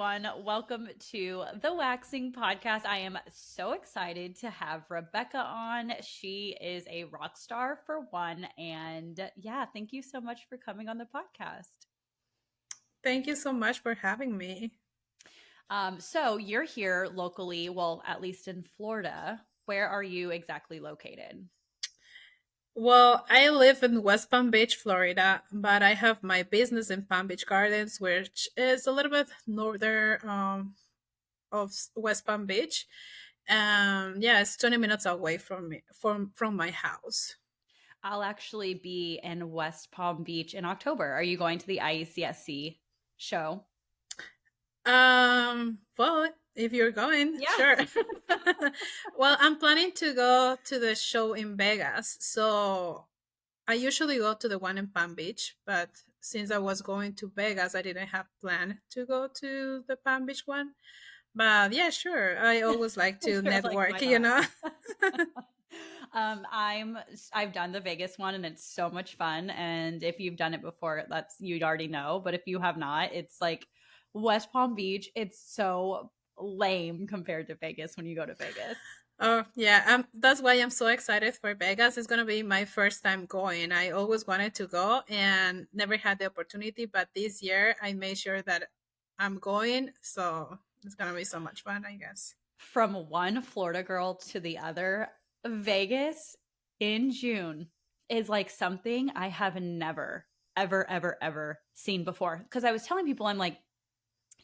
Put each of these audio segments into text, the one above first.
everyone. Welcome to the Waxing Podcast. I am so excited to have Rebecca on. She is a rock star for one. And yeah, thank you so much for coming on the podcast. Thank you so much for having me. So you're here locally, well, at least in Florida. Where are you exactly located? Well, I live in West Palm Beach, Florida, but I have my business in Palm Beach Gardens, which is a little bit northern of West Palm Beach. Yeah, it's 20 minutes away from me from my house. I'll actually be in West Palm Beach in October. Are you going to the IECSC show? Well, if you're going, Yeah. sure. Well, I'm planning to go to the show in Vegas. So I usually go to the one in Palm Beach, but since I was going to Vegas, I didn't have plan to go to the Palm Beach one. But yeah, sure. I always like to You're like, network, why not? I've done the Vegas one and it's so much fun. And if you've done it before, that's you'd already know. But if you have not, it's like West Palm Beach. It's so lame compared to Vegas when you go to Vegas. Oh, yeah. That's why I'm so excited for Vegas. It's going to be my first time going. I always wanted to go and never had the opportunity. But this year, I made sure that I'm going. So it's going to be so much fun, I guess. From one Florida girl to the other, Vegas in June is like something I have never, ever, ever, ever seen before. Because I was telling people, I'm like,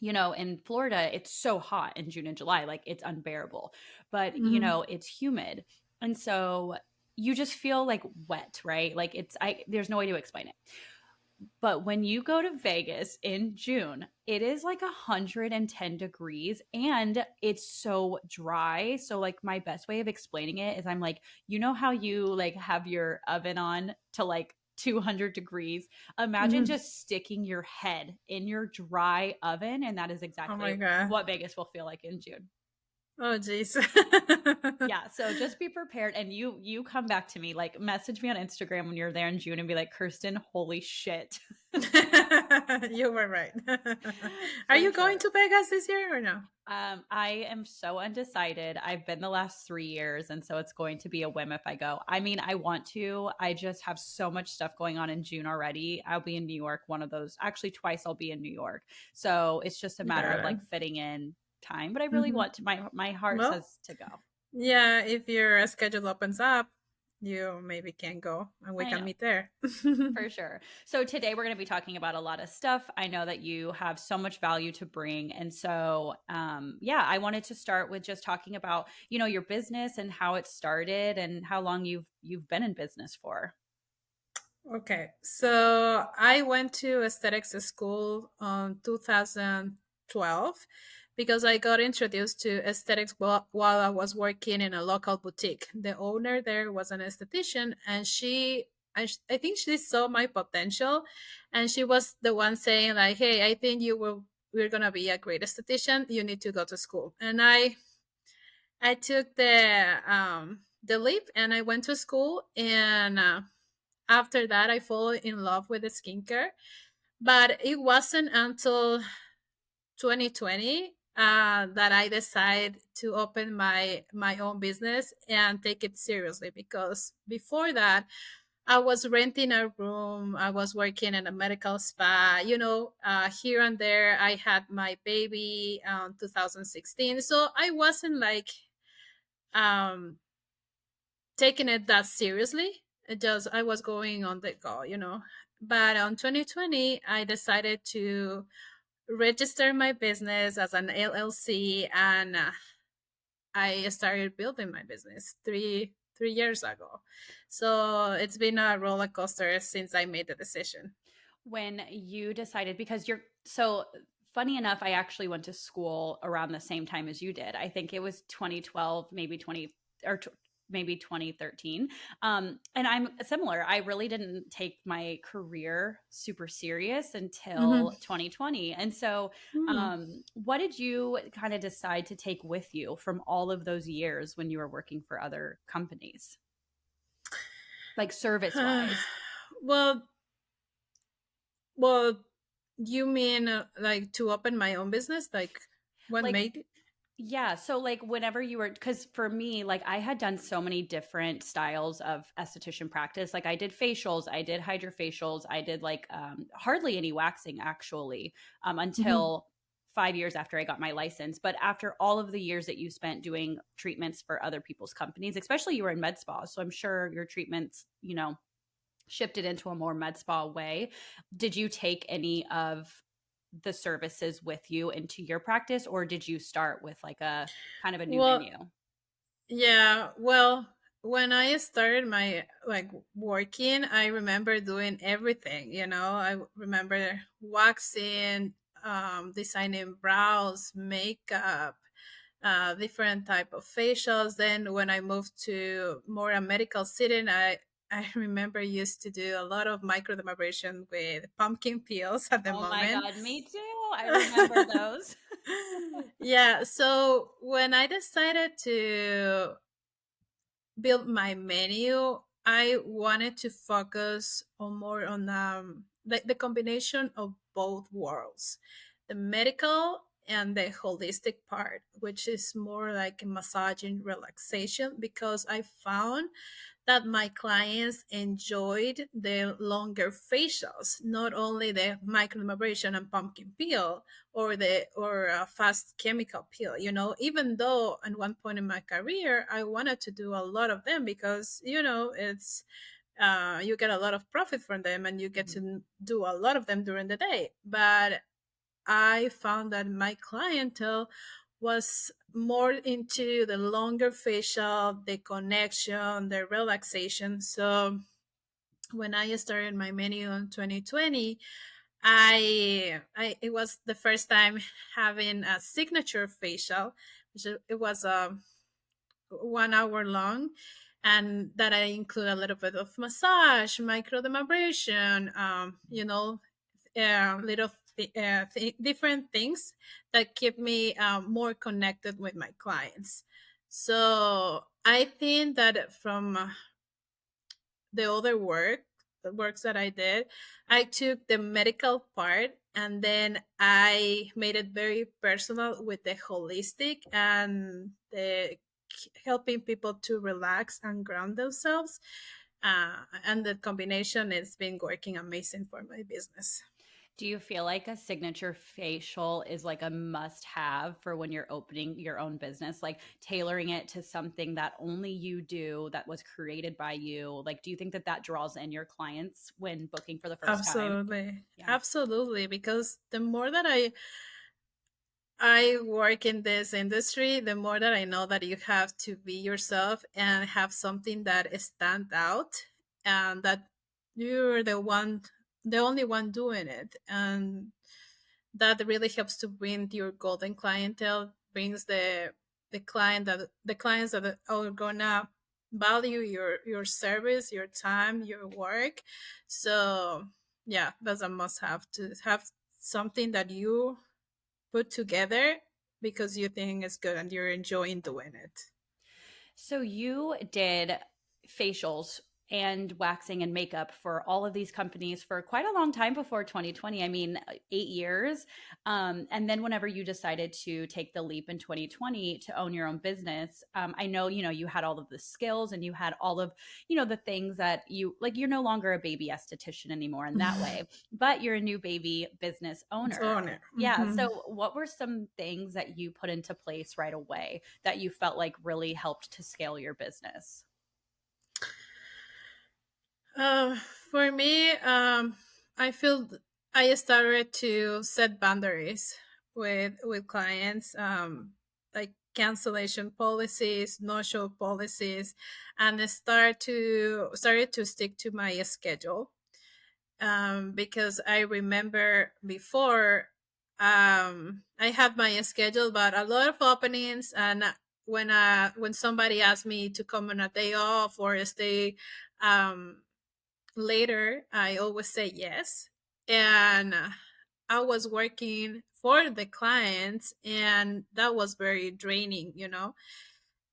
in Florida, it's so hot in June and July, like it's unbearable. But, Hmm. it's humid. And so you just feel like wet, right? Like there's no way to explain it. But when you go to Vegas in June, it is like 110 degrees and it's so dry. So like my best way of explaining it is I'm like, how you like have your oven on to like 200 degrees. Imagine Hmm. just sticking your head in your dry oven and that is Oh exactly my God. what Vegas will feel like in June. Oh, jeez. Yeah, so just be prepared and you come back to me, like message me on Instagram when you're there in June and be like, "Kirsten, holy shit." You were right. Are For you going sure. to Vegas this year or no? I am so undecided. I've been the last 3 years, and so it's going to be a whim if I go. I mean, I want to. I just have so much stuff going on in June already. I'll be in New York, one of those. Actually, twice I'll be in New York. So it's just a matter of Got it. like fitting in time. But I really Hmm. want to. My heart Well, says to go. yeah, if your schedule opens up, you maybe can go and we I can know. meet there. For sure. So today we're going to be talking about a lot of stuff. I know that you have so much value to bring, and so yeah, I wanted to start with just talking about your business and how it started and how long you've been in business for. Okay, so I went to aesthetics school in 2012 because I got introduced to aesthetics while I was working in a local boutique. The owner there was an esthetician, and I think she saw my potential, and she was the one saying like, "Hey, I think we're gonna be a great esthetician. You need to go to school." And I took the leap and I went to school and. After that, I fell in love with the skincare, but it wasn't until 2020 that I decided to open my own business and take it seriously. Because before that, I was renting a room. I was working in a medical spa. Here and there. I had my baby 2016, so I wasn't like um, taking it that seriously. It just I was going on the go. But on 2020, I decided to register my business as an LLC, and I started building my business three years ago. So it's been a roller coaster since I made the decision. When you decided, because you're so funny enough, I actually went to school around the same time as you did. I think it was 2012, maybe 20 or maybe 2013. And I'm similar. I really didn't take my career super serious Mm-hmm. until 2020. And so, Hmm. what did you kind of decide to take with you from all of those years when you were working for other companies, like service wise? well, well, You mean like to open my own business? Like what Like, made it? yeah, so, like, whenever you were, because for me, like, I had done so many different styles of esthetician practice. Like, I did facials, I did hydrofacials, I did, like, hardly any waxing, actually, Mhm. until 5 years after I got my license. But after all of the years that you spent doing treatments for other people's companies, especially you were in med spa, so I'm sure your treatments, shifted into a more med spa way. Did you take any of the services with you into your practice, or did you start with like a kind of a new Well, menu? yeah, well, when I started my like working, I remember doing everything, I remember waxing, designing brows, makeup, different type of facials. Then when I moved to more a medical setting, I remember used to do a lot of microdermabrasion with pumpkin peels at the Oh my moment. god, me too. I remember those. Yeah, so when I decided to build my menu, I wanted to focus on more on the combination of both worlds, the medical and the holistic part, which is more like a massaging relaxation, because I found that my clients enjoyed the longer facials, not only the microdermabrasion and pumpkin peel or a fast chemical peel. Even though at one point in my career I wanted to do a lot of them because it's you get a lot of profit from them and you get Mhm. to do a lot of them during the day. But I found that my clientele was more into the longer facial, the connection, the relaxation. So when I started my menu in 2020, I it was the first time having a signature facial, which it was 1 hour long, and that I include a little bit of massage, microdermabrasion, little different things that keep me more connected with my clients. So I think that from the other the works that I did, I took the medical part and then I made it very personal with the holistic and the helping people to relax and ground themselves. And the combination has been working amazing for my business. Do you feel like a signature facial is like a must have for when you're opening your own business, like tailoring it to something that only you do, that was created by you? Like, do you think that that draws in your clients when booking for the first time? Absolutely. Yeah. Absolutely. Because the more that I work in this industry, the more that I know that you have to be yourself and have something that stand out, and that you're the only one doing it. And that really helps to bring your golden clientele, brings the clients that are gonna value your service, your time, your work. So yeah, that's a must have, to have something that you put together because you think it's good and you're enjoying doing it. So you did facials and waxing and makeup for all of these companies for quite a long time before 2020. I mean, 8 years. And then whenever you decided to take the leap in 2020 to own your own business, I know, you had all of the skills and you had all of, the things that you like, you're no longer a baby esthetician anymore in that way, but you're a new baby business It's owner. on it. Yeah. Hmm. So, what were some things that you put into place right away that you felt like really helped to scale your business? For me, I feel I started to set boundaries with clients, like cancellation policies, no show policies, and started to stick to my schedule. Because I remember before, I had my schedule, but a lot of openings, and when somebody asked me to come on a day off or stay um, later, I always say yes. And I was working for the clients, and that was very draining.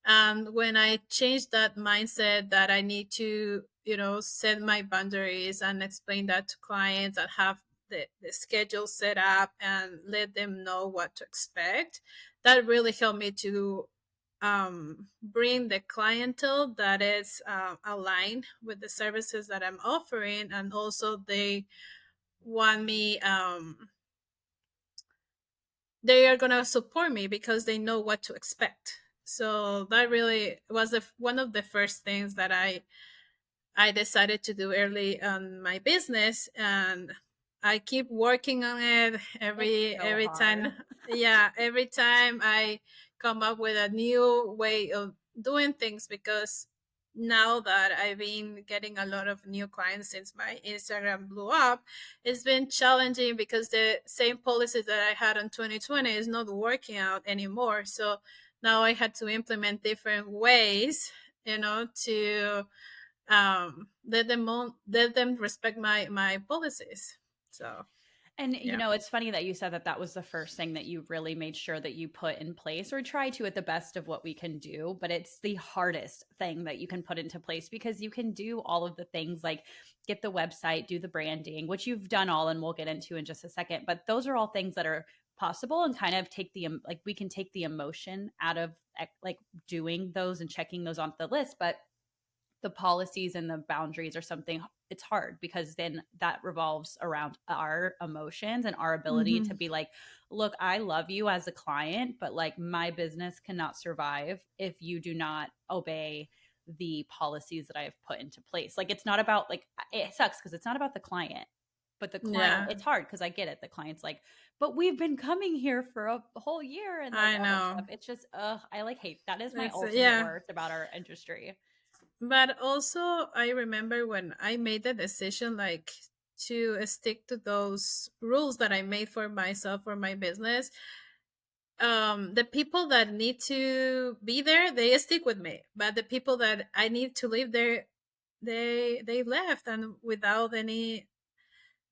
And when I changed that mindset that I need to, set my boundaries and explain that to clients that have the schedule set up and let them know what to expect. That really helped me to bring the clientele that is aligned with the services that I'm offering, and also they want me. They are gonna support me because they know what to expect. So that really was one of the first things that I decided to do early on my business, and I keep working on it It's so every time. hard. Yeah, every time I come up with a new way of doing things, because now that I've been getting a lot of new clients since my Instagram blew up, it's been challenging because the same policies that I had in 2020 is not working out anymore. So now I had to implement different ways, to let them respect my policies. So And yeah. it's funny that you said that that was the first thing that you really made sure that you put in place or try to at the best of what we can do, but it's the hardest thing that you can put into place because you can do all of the things like get the website, do the branding, which you've done all and we'll get into in just a second, but those are all things that are possible and kind of take the like we can take the emotion out of like doing those and checking those off the list, but the policies and the boundaries or something, it's hard because then that revolves around our emotions and our ability to Hmm. be like, look, I love you as a client, but like my business cannot survive if you do not obey the policies that I have put into place. Like it's not about like it sucks because it's not about the client, but the client, Yeah, it's hard because I get it. The client's like, but we've been coming here for a whole year and like I all that stuff. know. It's just I like hate that is my It's ultimate yeah. worst about our industry. But also, I remember when I made the decision, like, to stick to those rules that I made for myself, for my business. The people that need to be there, they stick with me. But the people that I need to leave there, they left, and without any,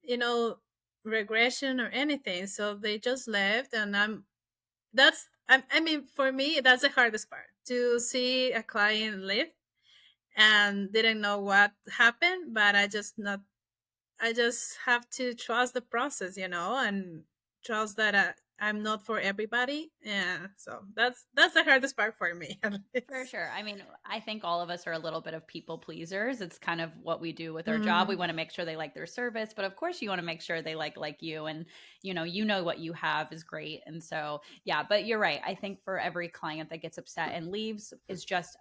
you know, regression or anything. So they just left, and I mean, for me, that's the hardest part, to see a client leave and didn't know what happened, but I just have to trust the process, and trust that I'm not for everybody. Yeah, so that's the hardest part for me, at For least. sure. I mean, I think all of us are a little bit of people pleasers. It's kind of what we do with our job. We Mm, want to make sure they like their service, but of course you want to make sure they like you and you know what you have is great. And so, yeah, but you're right. I think for every client that gets upset and leaves is just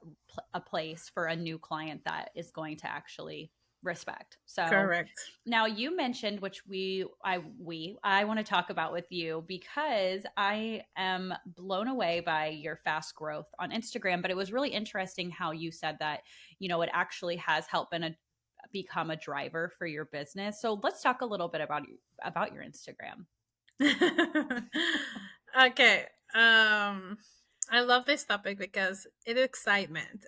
a place for a new client that is going to actually respect. So, correct. now you mentioned which I want to talk about with you because I am blown away by your fast growth on Instagram, but it was really interesting how you said that, it actually has helped become a driver for your business. So let's talk a little bit about your Instagram. Okay. I love this topic because it excitement.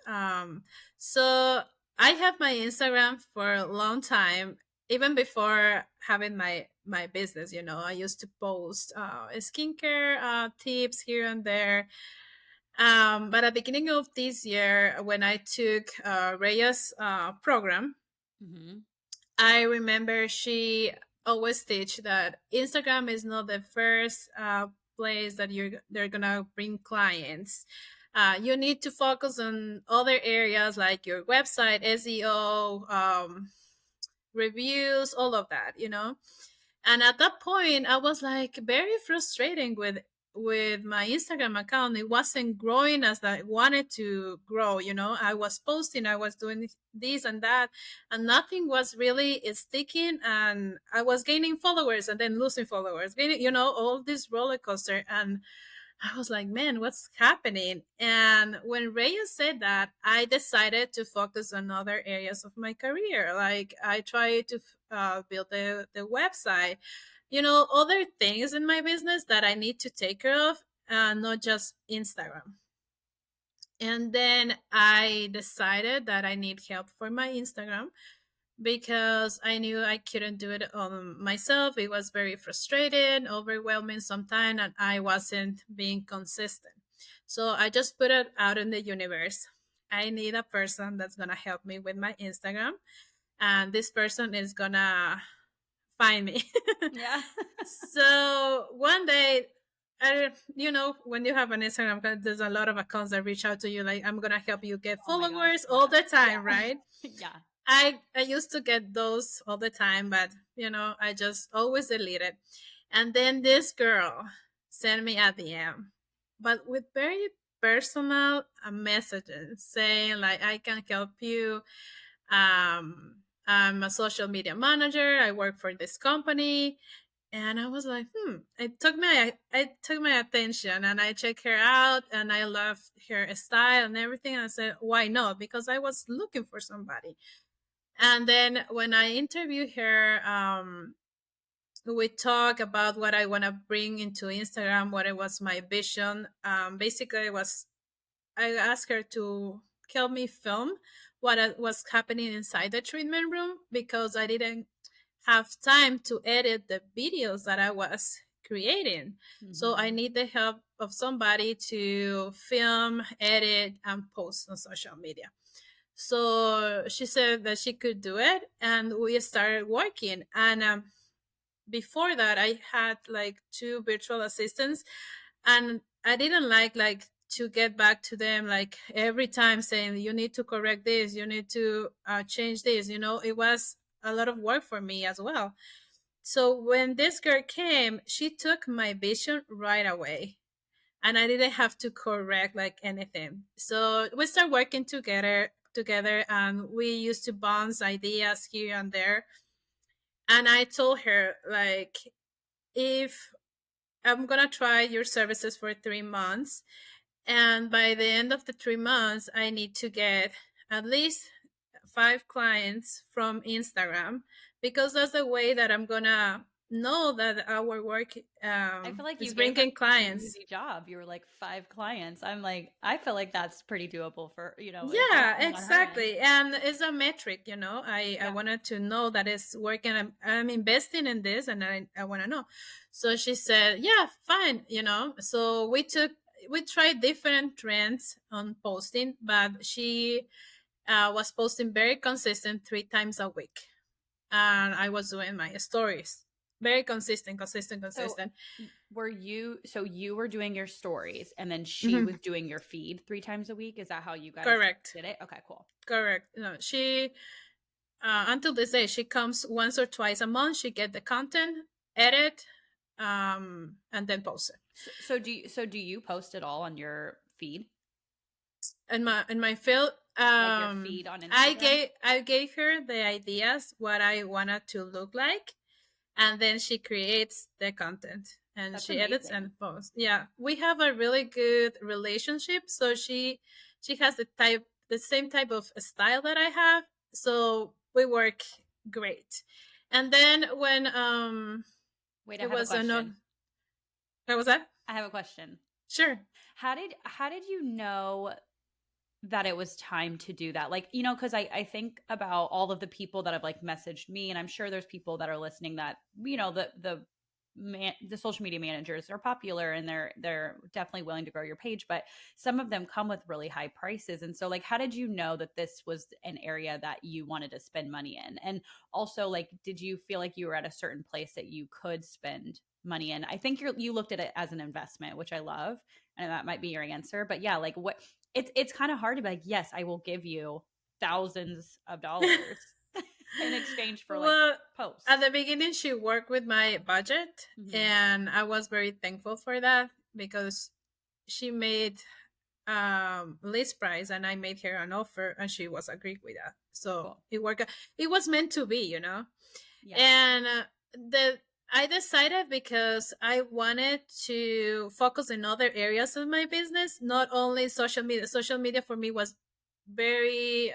So I have my Instagram for a long time, even before having my business. I used to post skincare tips here and there. But at the beginning of this year, when I took Rhea's program, Hmm. I remember she always teach that Instagram is not the first place that they're gonna bring clients. You need to focus on other areas like your website, SEO, reviews, all of that. And at that point, I was like very frustrating with my Instagram account. It wasn't growing as I wanted to grow. I was posting, I was doing this and that, and nothing was really sticking. And I was gaining followers and then losing followers, gaining, all this roller coaster. And I was like, man, what's happening? And when Reyes said that, I decided to focus on other areas of my career. Like I tried to build the website, other things in my business that I need to take care of, not just Instagram. And then I decided that I need help for my Instagram because I knew I couldn't do it myself. It was very frustrating, overwhelming sometimes, and I wasn't being consistent. So I just put it out in the universe. I need a person that's gonna help me with my Instagram, and this person is gonna find me. Yeah. So one day, when you have an Instagram, there's a lot of accounts that reach out to you, like, I'm gonna help you get Oh my gosh, followers all yeah. the Yeah. time, right? Yeah. I used to get those all the time, but I just always delete it. And then this girl sent me a DM, but with very personal messages saying like, I can help you. I'm a social media manager. I work for this company. And I was like, I took my attention and I checked her out and I loved her style and everything. And I said, why not? Because I was looking for somebody. And then when I interviewed her, we talk about what I want to bring into Instagram, what it was my vision. Basically, it was I asked her to help me film what was happening inside the treatment room because I didn't have time to edit the videos that I was creating. So I Hmm. need the help of somebody to film, edit, and post on social media. So she said that she could do it, and we started working. And before that, I had like two virtual assistants, and I didn't like to get back to them like every time saying you need to correct this, you need to change this. It was a lot of work for me as well. So when this girl came, she took my vision right away, and I didn't have to correct like anything. So we started working together, and we used to bounce ideas here and there. And I told her like, if I'm gonna try your services for 3 months, and by the end of the 3 months, I need to get at least 5 clients from Instagram, because that's the way that I'm gonna know that our work I feel like you is gave her bringing an clients. easy job. You were like 5 clients. I'm like, I feel like that's pretty doable for, Yeah, especially on her end. exactly. And it's a metric, I Yeah. wanted to know that it's working. I'm investing in this, and I want to know. So she said, yeah, fine, So we tried different trends on posting, but she was posting very consistent 3 times a week. And I was doing my stories. Very consistent, consistent, So consistent. you were doing your stories and then she Mhm. was doing your feed 3 times a week? Is that how you guys Correct. did it? Okay, cool. Correct. She until this day, she comes once or twice a month. She get the content, edit, and then post it. So do you post it all on your feed? In my field, Like your feed on I Instagram? gave her the ideas what I wanted to look like, and then she creates the content and That's she edits amazing. and posts. Yeah, we have a really good relationship. So she has the same type of style that I have. So we work great. And then when Wait, I it have a was no, question. what was that? I have a question. Sure. How did you know that it was time to do that? Like, because I think about all of the people that have like messaged me, and I'm sure there's people that are listening that, the social media managers are popular and they're definitely willing to grow your page, but some of them come with really high prices. And so like, how did you know that this was an area that you wanted to spend money in? And also, like, did you feel like you were at a certain place that you could spend money in? I think you looked at it as an investment, which I love, and that might be your answer. But yeah, like, it's kind of hard to be like, yes, I will give you thousands of dollars in exchange for like Well, at posts. the beginning, she worked with my budget, Hmm. and I was very thankful for that because she made list price, and I made her an offer, and she was agreed with that. So Cool. it worked. It was meant to be. Yeah. And the I decided because I wanted to focus in other areas of my business, not only social media. Social media for me was very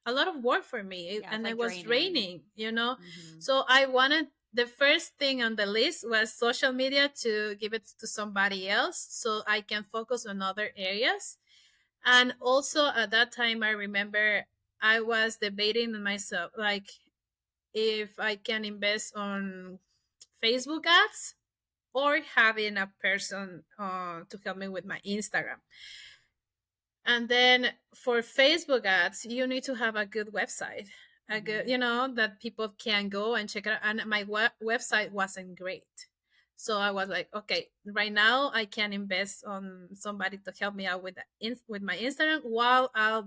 a lot of work for me, Yeah. It's and it like was draining. draining. Hmm. So I wanted the first thing on the list was social media, to give it to somebody else so I can focus on other areas. And also at that time, I remember I was debating with myself, like, if I can invest on Facebook ads or having a person to help me with my Instagram. And then for Facebook ads, you need to have a good website. a good, Hmm. that people can go and check it out. And my website wasn't great. So I was like, okay, right now I can invest on somebody to help me out with with my Instagram while I'll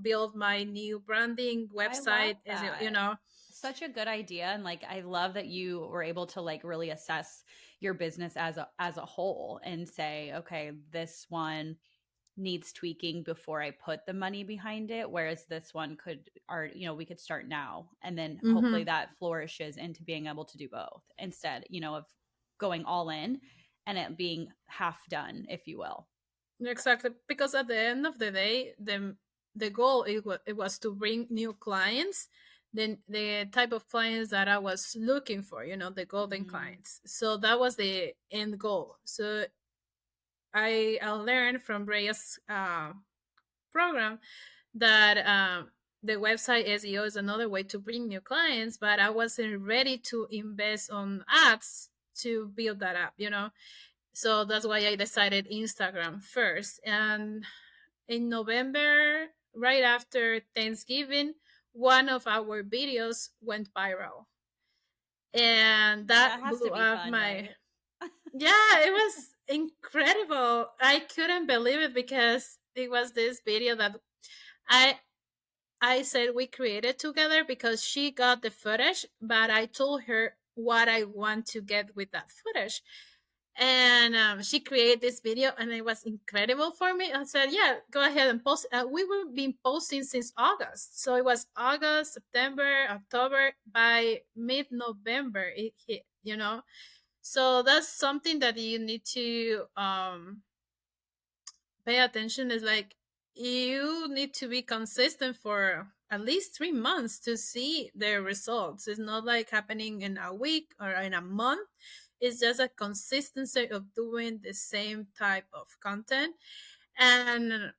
build my new branding I love website, as that. Such a good idea, and like I love that you were able to like really assess your business as a whole and say, okay, this one needs tweaking before I put the money behind it, whereas this one could are we could start now, and then hopefully Mm-hmm. that flourishes into being able to do both instead, of going all in and it being half done, if you will. Exactly, because at the end of the day, the goal it was to bring new clients, then the type of clients that I was looking for, the golden Mm-hmm. clients. So that was the end goal. So I learned from Brea's program that the website SEO is another way to bring new clients, but I wasn't ready to invest on ads to build that up. So that's why I decided Instagram first. And in November, right after Thanksgiving, one of our videos went viral. And That that has to blew be up fun, my. right? Yeah, it was incredible. I couldn't believe it because it was this video that I I said we created together because she got the footage, but I told her what I want to get with that footage. And she created this video, and it was incredible for me. I said, "Yeah, go ahead and post." We were been posting since August, so it was August, September, October. By mid-November, it hit. So that's something that you need to pay attention. Is like you need to be consistent for at least 3 months to see the results. It's not like happening in a week or in a month. It's just a consistency of doing the same type of content. And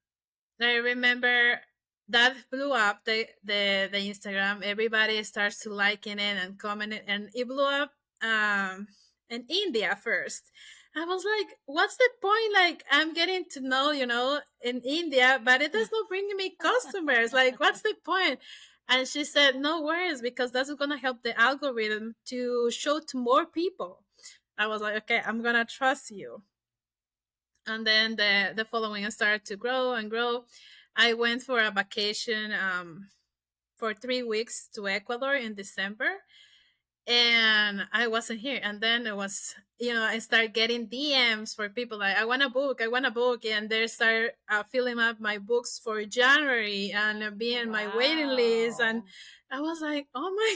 I remember that blew up the Instagram. Everybody starts to liking it and commenting, and it blew up in India first. I was like, "What's the point? Like, I'm getting to know, in India, but it does not bring me customers. Like, what's the point?" And she said, "No worries, because that's gonna help the algorithm to show to more people." I was like, "Okay, I'm gonna trust you." And then the following started to grow and grow. I went for a vacation for 3 weeks to Ecuador in December, and I wasn't here. And then it was, I started getting DMs for people like, I want a book. And they start filling up my books for January and be in my waiting list. And Wow. I was like, oh my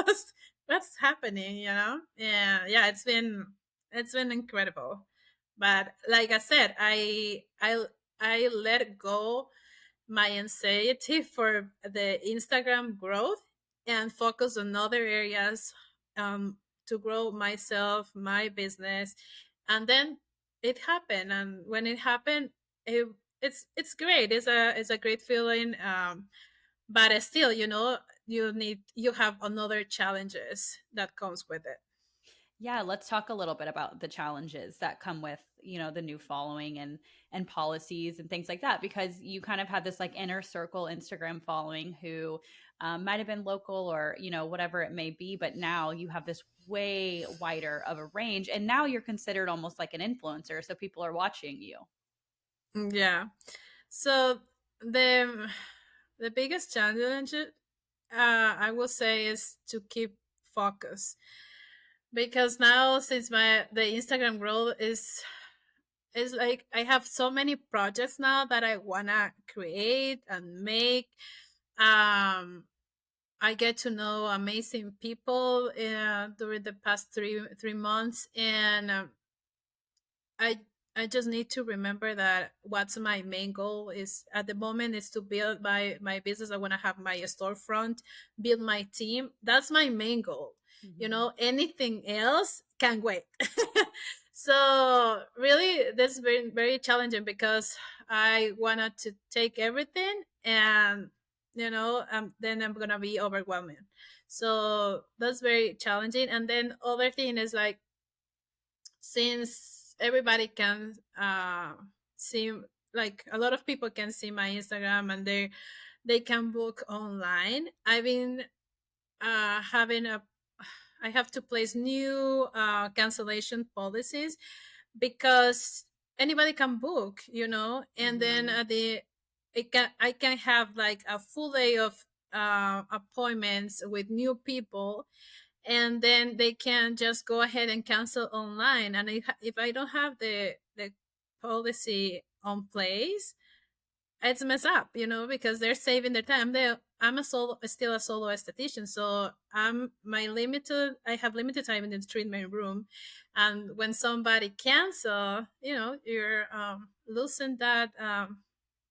gosh, what's happening? Yeah, it's been incredible. But like I said, I let go my anxiety for the Instagram growth and focus on other areas to grow myself, my business. And then it happened. And when it happened, it, it's great. It's a great feeling. But still, you have another challenges that comes with it. Yeah, let's talk a little bit about the challenges that come with, the new following and policies and things like that, because you kind of had this like inner circle Instagram following who might have been local or, whatever it may be, but now you have this way wider of a range, and now you're considered almost like an influencer, so people are watching you. Yeah. So the the biggest challenge, I will say, is to keep focus, because now since my the Instagram growth is like I have so many projects now that I wanna create and make. Um, I get to know amazing people during the past three months, and I I just need to remember that what's my main goal is at the moment is to build my business. I want to have my storefront, build my team. That's my main goal. Hmm. Anything else can wait. So really, this has been very challenging because I wanted to take everything, and then I'm gonna be overwhelming. So that's very challenging. And then other thing is like, since everybody can see, like a lot of people can see my Instagram, and they can book online. I've been having a I have to place new cancellation policies because anybody can book, and then Hmm. at the I can have like a full day of appointments with new people, and then they can just go ahead and cancel online. And if I don't have the policy on place, it's messed up, because they're saving their time. I'm still a solo esthetician, so I have limited time in the treatment room, and when somebody cancel, you're losing that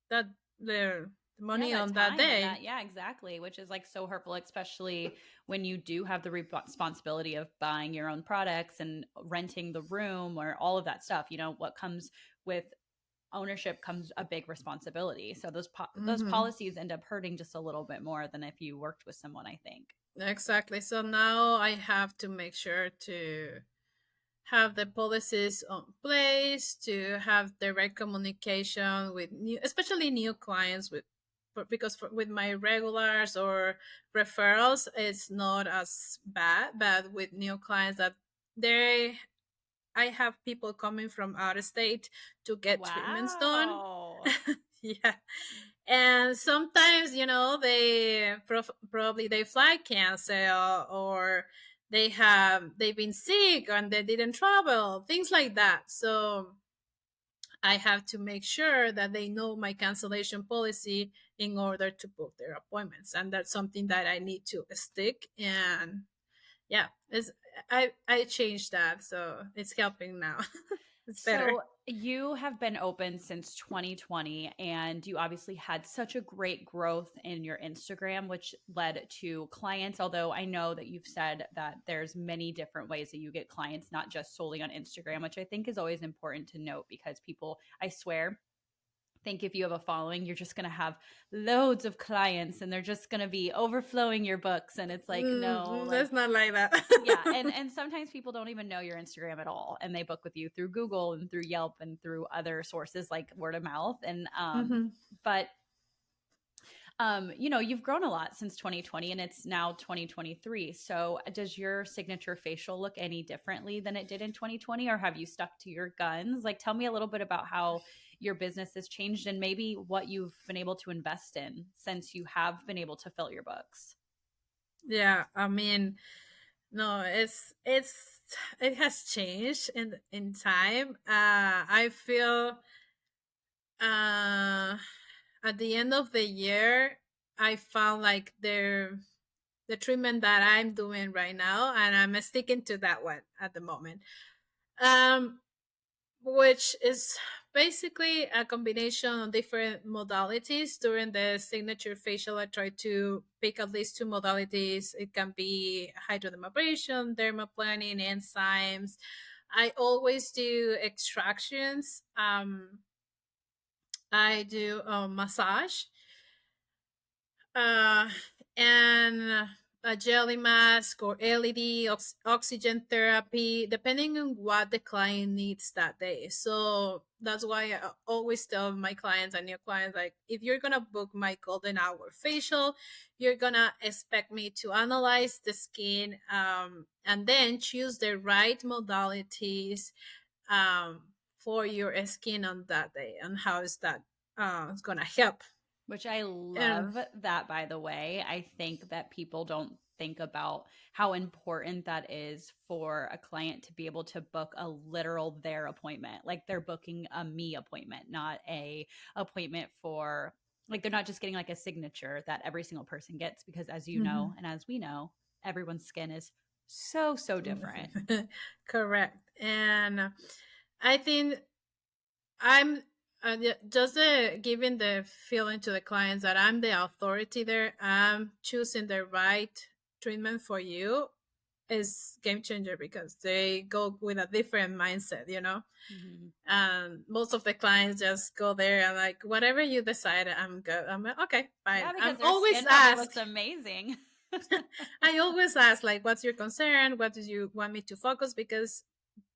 the Yeah, money that on that time and day. that, yeah, exactly, which is like so hurtful, especially when you do have the responsibility of buying your own products and renting the room or all of that stuff. What comes with ownership comes a big responsibility. So those Hmm. policies end up hurting just a little bit more than if you worked with someone, I think. Exactly. So now I have to make sure to have the policies on place, to have direct communication with especially new clients, because with my regulars or referrals, it's not as bad. But with new clients, that they I have people coming from out of state to get treatments done. Wow. Yeah. And sometimes, they probably they fly cancel, or they've been sick and they didn't travel, things like that. So I have to make sure that they know my cancellation policy in order to book their appointments, and that's something that I need to stick. And yeah, I changed that, so it's helping now. It's better. So you have been open since 2020, and you obviously had such a great growth in your Instagram, which led to clients. Although I know that you've said that there's many different ways that you get clients, not just solely on Instagram, which I think is always important to note because people, I swear, think if you have a following, you're just going to have loads of clients and they're just going to be overflowing your books. And it's like, no, like, That's not like that. yeah, and sometimes people don't even know your Instagram at all, and they book with you through Google and through Yelp and through other sources like word of mouth. And Hmm. but you've grown a lot since 2020, and it's now 2023. So does your signature facial look any differently than it did in 2020, or have you stuck to your guns? Like, tell me a little bit about how your business has changed and maybe what you've been able to invest in since you have been able to fill your books. Yeah, I mean, no, it has changed in time. I feel uh at the end of the year, I found like the treatment that I'm doing right now, and I'm sticking to that one at the moment. Um, which is basically a combination of different modalities. During the signature facial, I try to pick at least two modalities. It can be hydrodermabrasion, dermaplaning, enzymes. I always do extractions. I do massage, uh, and a jelly mask or LED oxygen therapy, depending on what the client needs that day. So that's why I always tell my clients and new clients, like, if you're gonna book my golden hour facial, you're gonna expect me to analyze the skin, and then choose the right modalities for your skin on that day, and how is that it's gonna help. Which I And love that, by the way. I think that people don't think about how important that is for a client to be able to book a literal their appointment. Like they're booking a me appointment, not a appointment for, like, they're not just getting like a signature that every single person gets, because as you know, Mhm. and as we know, everyone's skin is so different. Correct. And I think I'm just giving the feeling to the clients that I'm the authority there. I'm choosing the right treatment for you is game changer, because they go with a different mindset. Mhm. And most of the clients just go there and like, whatever you decide, I'm good. I'm like, okay, fine. Yeah, because I'm their always skin probably ask. looks amazing. I always ask, like, what's your concern? What do you want me to focus? Because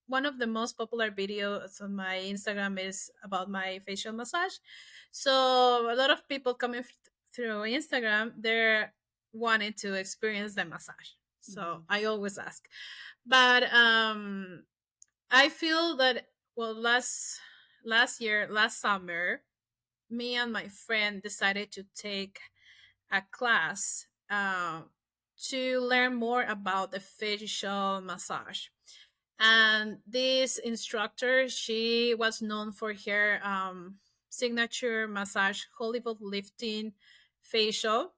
one of the most popular videos on my Instagram is about my facial massage. So a lot of people coming through Instagram, they're wanting to experience the massage. So Mhm. I always ask. But I feel that, well, last summer, me and my friend decided to take a class to learn more about the facial massage. And this instructor, she was known for her signature massage Hollywood lifting facial,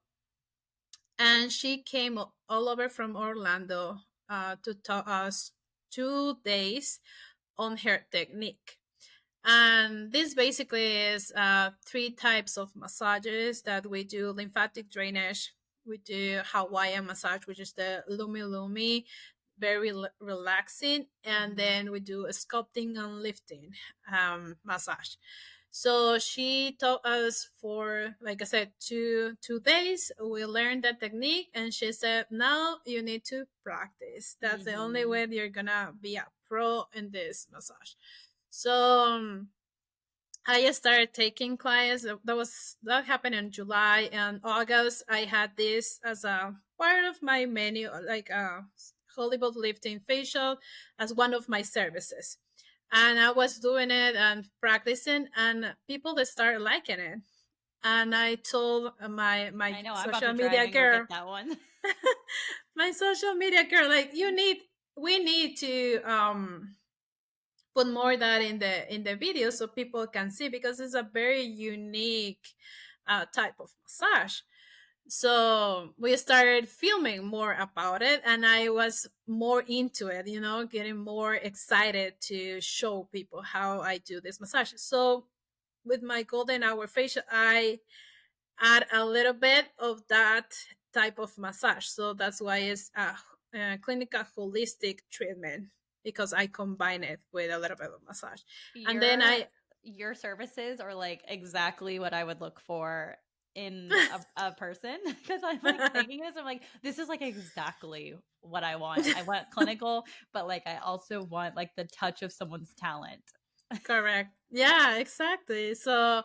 and she came all over from Orlando to taught us 2 days on her technique. And this basically is three types of massages that we do: lymphatic drainage, we do Hawaiian massage, which is the lumi lumi, very relaxing, and Mhm. then we do a sculpting and lifting massage. So she taught us for, like I said, two days. We learned that technique, and she said, "Now you need to practice. That's the only Mhm. way you're gonna be a pro in this massage." So I started taking clients. That happened in July and August. I had this as a part of my menu, like a Hollywood lifting facial, as one of my services. And I was doing it and practicing, and people that started liking it. And I told my I know. I'm about social to drive media and go girl, get that one. my social media girl, like, we need to put more that in the video so people can see, because it's a very unique type of massage. So we started filming more about it, and I was more into it, getting more excited to show people how I do this massage. So with my golden hour facial, I add a little bit of that type of massage. So that's why it's a clinical holistic treatment, because I combine it with a little bit of massage. And then your your services are like exactly what I would look for in a person because I'm like taking this. I'm like, this is like exactly what I want. I want clinical, but like I also want like the touch of someone's talent. correct. Yeah, exactly. So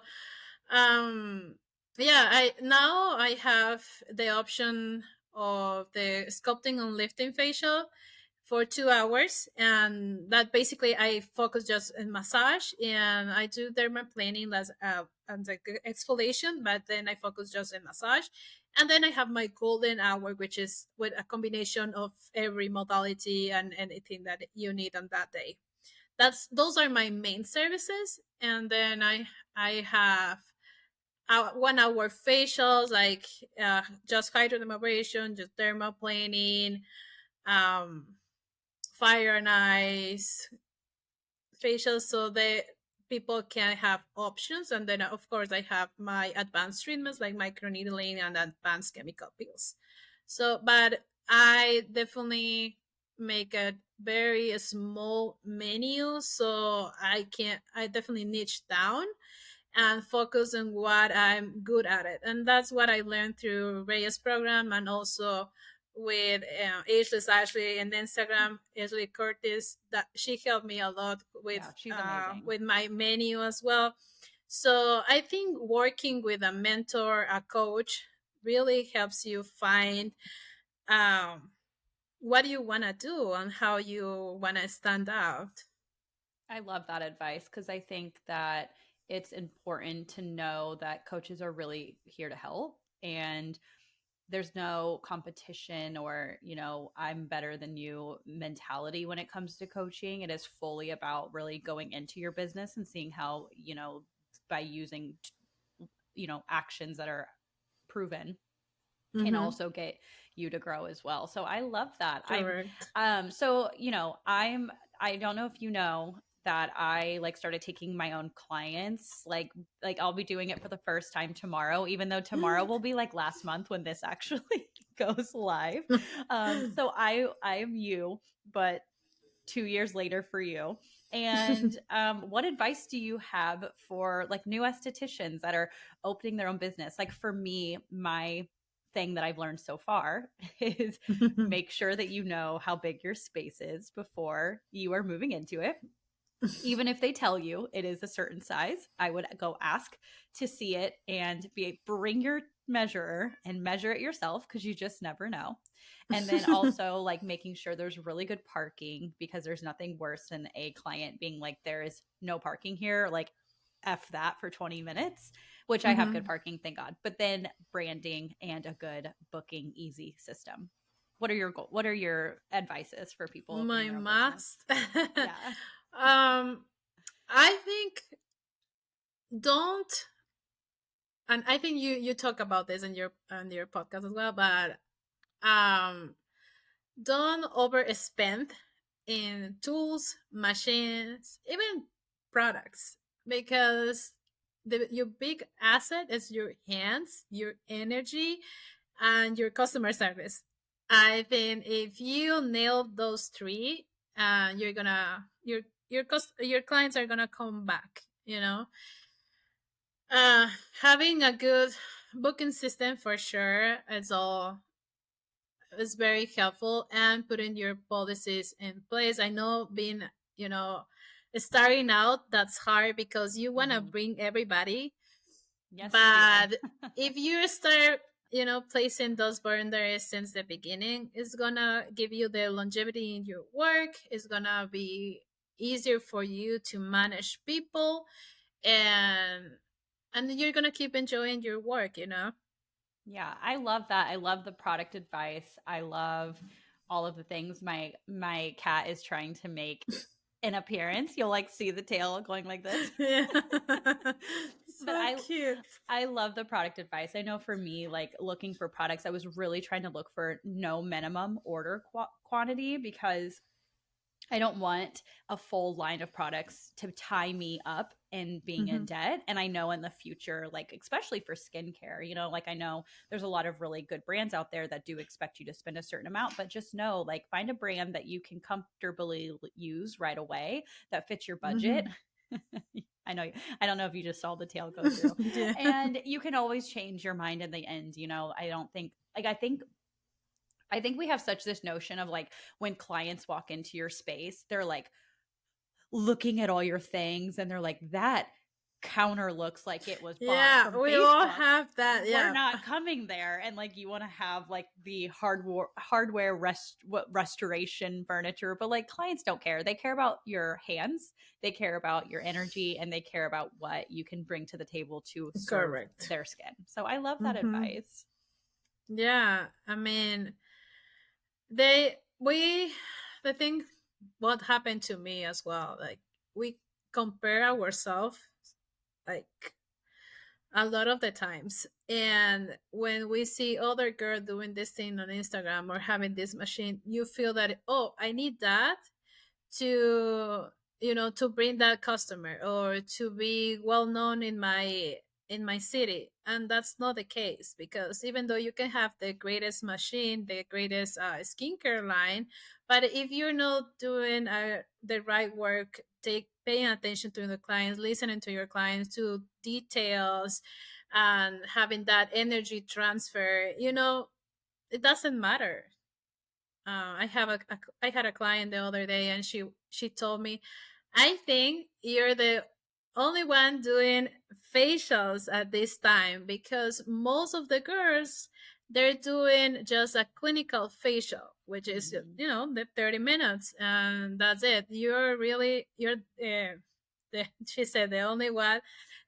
um yeah, I have the option of the sculpting and lifting facial for 2 hours, and that basically I focus just in massage, and I do dermaplaning as like exfoliation, but then I focus just in massage. And then I have my golden hour, which is with a combination of every modality and anything that you need on that day. Those are my main services. And then I have 1 hour facials, like just hydrodermabrasion, just dermaplaning, um fire and ice facials, so that people can have options. And then of course I have my advanced treatments like microneedling and advanced chemical peels. So but I definitely make a very small menu, so I definitely niche down and focus on what I'm good at it. And that's what I learned through Reyes program, and also with Ageless Ashley and Instagram, Ashley Curtis. That she helped me a lot Yeah, she's amazing. with my menu as well. So I think working with a mentor, a coach, really helps you find um, what you want to do and how you want to stand out. I love that advice because I think that it's important to know that coaches are really here to help and there's no competition or, I'm better than you mentality when it comes to coaching. It is fully about really going into your business and seeing how, by using, actions that are proven can Mm-hmm. also get you to grow as well. So I love that. Correct. I don't know if you know that I like started taking my own clients. Like I'll be doing it for the first time tomorrow, even though tomorrow will be like last month when this actually goes live. So I am you, but 2 years later for you. And what advice do you have for like new estheticians that are opening their own business? Like for me, my thing that I've learned so far is make sure that you know how big your space is before you are moving into it. Even if they tell you it is a certain size, I would go ask to see it and bring your measurer and measure it yourself, because you just never know. And then also like making sure there's really good parking, because there's nothing worse than a client being like, there is no parking here, like F that for 20 minutes, which I have good Hmm. parking, thank God. But then branding and a good booking easy system. What are your advices for people opening My their own business? must. Yeah. I think don't, and I think you talk about this in your podcast as well, but um don't overspend in tools, machines, even products, because your big asset is your hands, your energy, and your customer service. I think if you nail those three, you're gonna your clients are gonna come back. Uh, Having a good booking system for sure is very helpful, and putting your policies in place. I know being, you know, starting out, that's hard because you want to Mm-hmm. bring everybody. Yes, you do. But if you start, placing those boundaries since the beginning, it's gonna give you the longevity in your work. It's gonna be easier for you to manage people, and you're gonna keep enjoying your work. Yeah, I love that. I love the product advice. I love all of the things. My cat is trying to make an appearance. You'll like see the tail going like this. Yeah. But So cute. I love the product advice. I know for me, like looking for products, I was really trying to look for no minimum order quantity, because I don't want a full line of products to tie me up and being in Mhm. debt. And I know in the future, like, especially for skincare, like I know there's a lot of really good brands out there that do expect you to spend a certain amount, but just know, like, find a brand that you can comfortably use right away that fits your budget. Mhm. I know, I don't know if you just saw the tail go through. Yeah. And you can always change your mind in the end. I don't think, like, I think we have such this notion of like when clients walk into your space, they're like looking at all your things and they're like, that counter looks like it was bought Yeah, from we all Facebook. have that. We're Yeah. not coming there. And like, you want to have like the hardware restoration furniture, but like clients don't care. They care about your hands, they care about your energy, and they care about what you can bring to the table to serve Correct. their skin. So I love that Hmm. advice. Yeah. I mean, they, we, the thing, what happened to me as well, like, we compare ourselves, like, a lot of the times. And when we see other girl doing this thing on Instagram or having this machine, you feel that, oh, I need that to to bring that customer or to be well known in my city. And that's not the case, because even though you can have the greatest machine, the greatest skincare line, but if you're not doing the right work, paying attention to the clients, listening to your clients, to details, and having that energy transfer, it doesn't matter. I had a client the other day, and she told me, "I think you're the only one doing facials at this time, because most of the girls, they're doing just a clinical facial, which is Mhm. the 30 minutes, and that's it. You're she said, the only one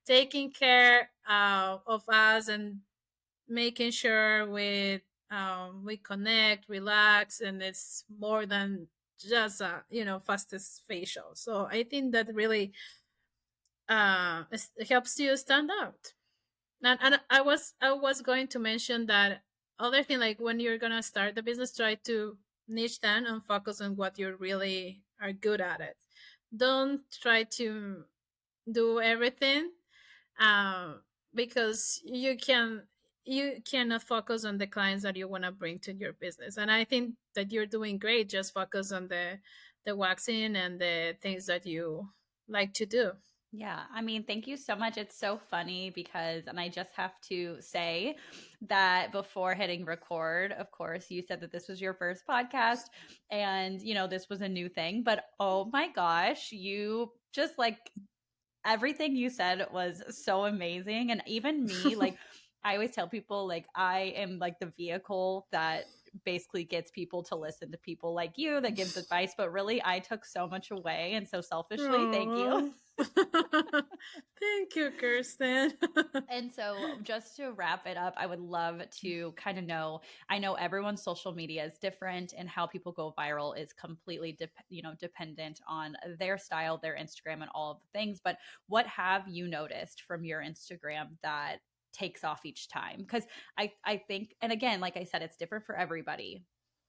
taking care of us, and making sure we connect, relax, and it's more than just a fastest facial." So I think that really it helps you stand out. And I was going to mention that other thing, like when you're gonna start the business, try to niche down and focus on what you really are good at it. Don't try to do everything, um, because you cannot focus on the clients that you want to bring to your business. And I think that you're doing great. Just focus on the waxing and the things that you like to do. Yeah, I mean, thank you so much. It's so funny because, and I just have to say that before hitting record, of course, you said that this was your first podcast and, this was a new thing, but oh my gosh, you just like everything you said was so amazing. And even me, like, I always tell people, like, I am like the vehicle that basically gets people to listen to people like you that gives advice. But really, I took so much away. And so selfishly, thank you. Oh, thank you, Kirsten. And so, just to wrap it up, I would love to kind of know. I know everyone's social media is different, and how people go viral is completely, dependent on their style, their Instagram, and all of the things. But what have you noticed from your Instagram that takes off each time? Because I think, and again, like I said, it's different for everybody.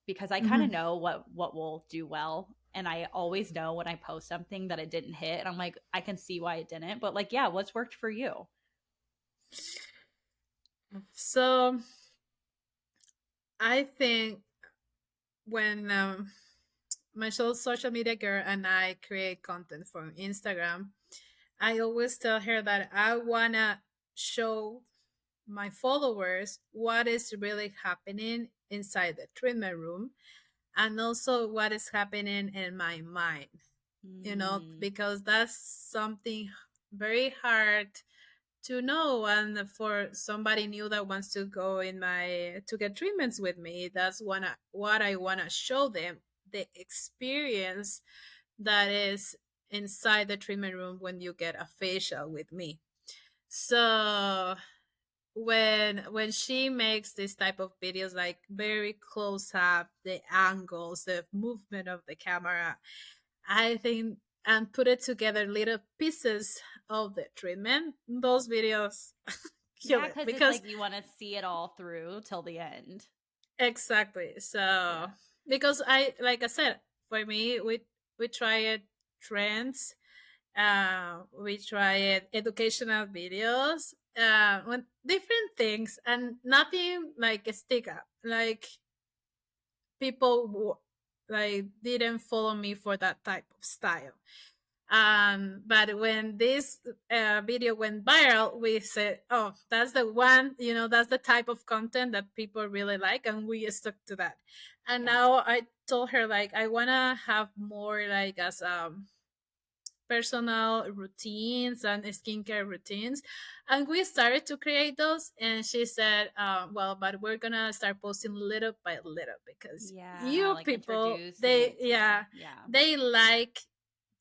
Because I kind of Mhm. know what will do well, and I always know when I post something that it didn't hit, and I'm like, I can see why it didn't. But like, yeah, what's worked for you? So I think when my social media girl and I create content for Instagram, I always tell her that I wanna show my followers what is really happening inside the treatment room, and also what is happening in my mind, Mm, because that's something very hard to know. And for somebody new that wants to go in my to get treatments with me, that's what I want to show them, the experience that is inside the treatment room when you get a facial with me. So when she makes this type of videos, like very close up, the angles, the movement of the camera, I think, and put it together little pieces of the treatment, those videos kill yeah, it because it's because like you want to see it all through till the end. exactly. So Yeah. because like I said, for me, we tried trends, we tried educational videos, when different things, and nothing like stick up. Like people like didn't follow me for that type of style. But when this video went viral, we said, oh, that's the one, that's the type of content that people really like, and we stuck to that. And Yeah. now I told her, like, I want to have more like as personal routines and skincare routines, and we started to create those. And she said, well, but we're gonna start posting little by little, because Yeah, you like people, introducing they, it to them. yeah, Yeah. they like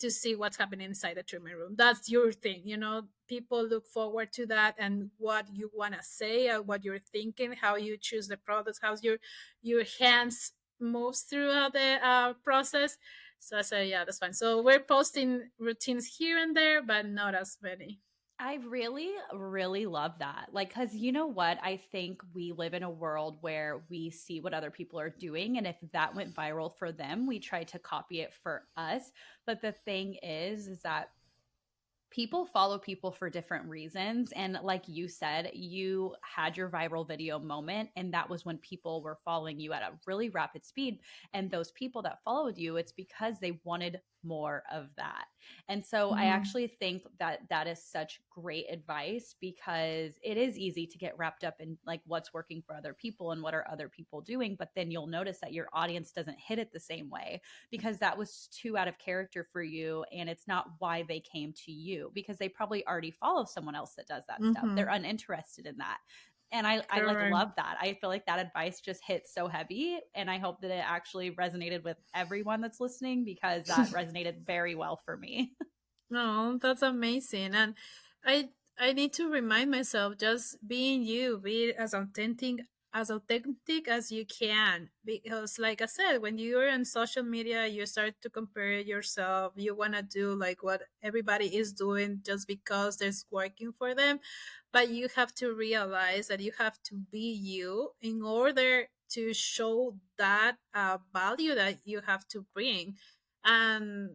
to see what's happening inside the treatment room. That's your thing, people look forward to that, and what you want to say, what you're thinking, how you choose the products, how's your hands moves throughout the process. So I said, yeah, that's fine. So we're posting routines here and there, but not as many. I really, really love that. Like, because you know what? I think we live in a world where we see what other people are doing. And if that went viral for them, we try to copy it for us. But the thing is that people follow people for different reasons. And like you said, you had your viral video moment, and that was when people were following you at a really rapid speed. And those people that followed you, it's because they wanted more of that. And so I Mhm. actually think that that is such great advice, because it is easy to get wrapped up in like what's working for other people and what are other people doing. But then you'll notice that your audience doesn't hit it the same way, because that was too out of character for you, and it's not why they came to you, because they probably already follow someone else that does that stuff. They're Mhm. uninterested in that. And I like Correct. love that. I feel like that advice just hit so heavy, and I hope that it actually resonated with everyone that's listening, because that resonated very well for me. No, that's amazing. And I need to remind myself, just being you, be as authentic as you can, because like I said, when you're on social media, you start to compare yourself. You want to do like what everybody is doing just because it's working for them, but you have to realize that you have to be you in order to show that value that you have to bring. And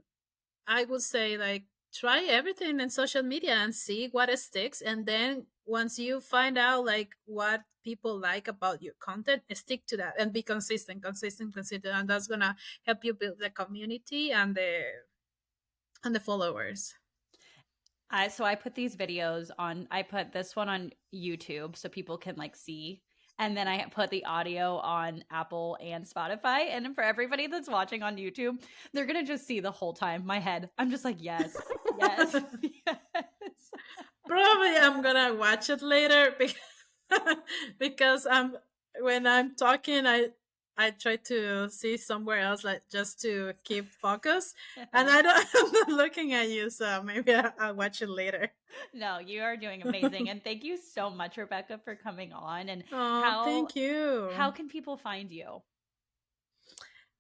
I would say, like, try everything in social media and see what sticks. And then once you find out like what people like about your content, stick to that and be consistent, consistent, consistent. And that's gonna help you build the community and the followers. So I put these videos on, I put this one on YouTube so people can like see. And then I put the audio on Apple and Spotify. And for everybody that's watching on YouTube, they're going to just see the whole time my head. I'm just like, yes, Yes. Yes. Probably I'm gonna watch it later because I'm when I'm talking, I try to see somewhere else, like just to keep focus, and I don't I'm not looking at you, so maybe I'll watch it later. No, you are doing amazing. And thank you so much, Rebecca, for coming on. And Oh, how thank you. how can people find you?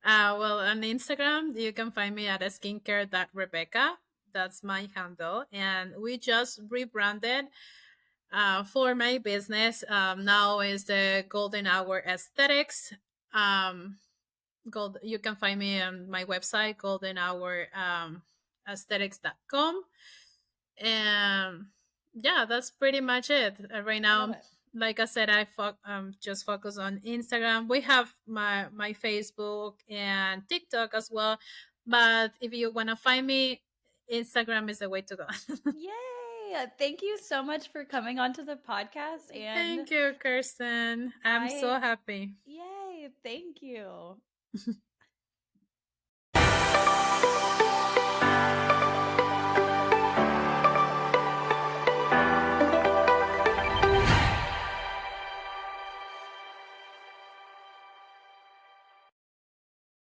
Well, on Instagram, you can find me at skincare.rebecca. That's my handle. And we just rebranded for my business. Now is the Golden Hour Aesthetics. You can find me on my website, goldenhour aesthetics.com. And yeah, that's pretty much it. Right I love now, it. like I said, just focus on Instagram. We have my Facebook and TikTok as well, but if you want to find me, Instagram is the way to go. Yay! Thank you so much for coming onto the podcast. And Thank you, Kirsten. I'm so I, happy. yay! Thank you.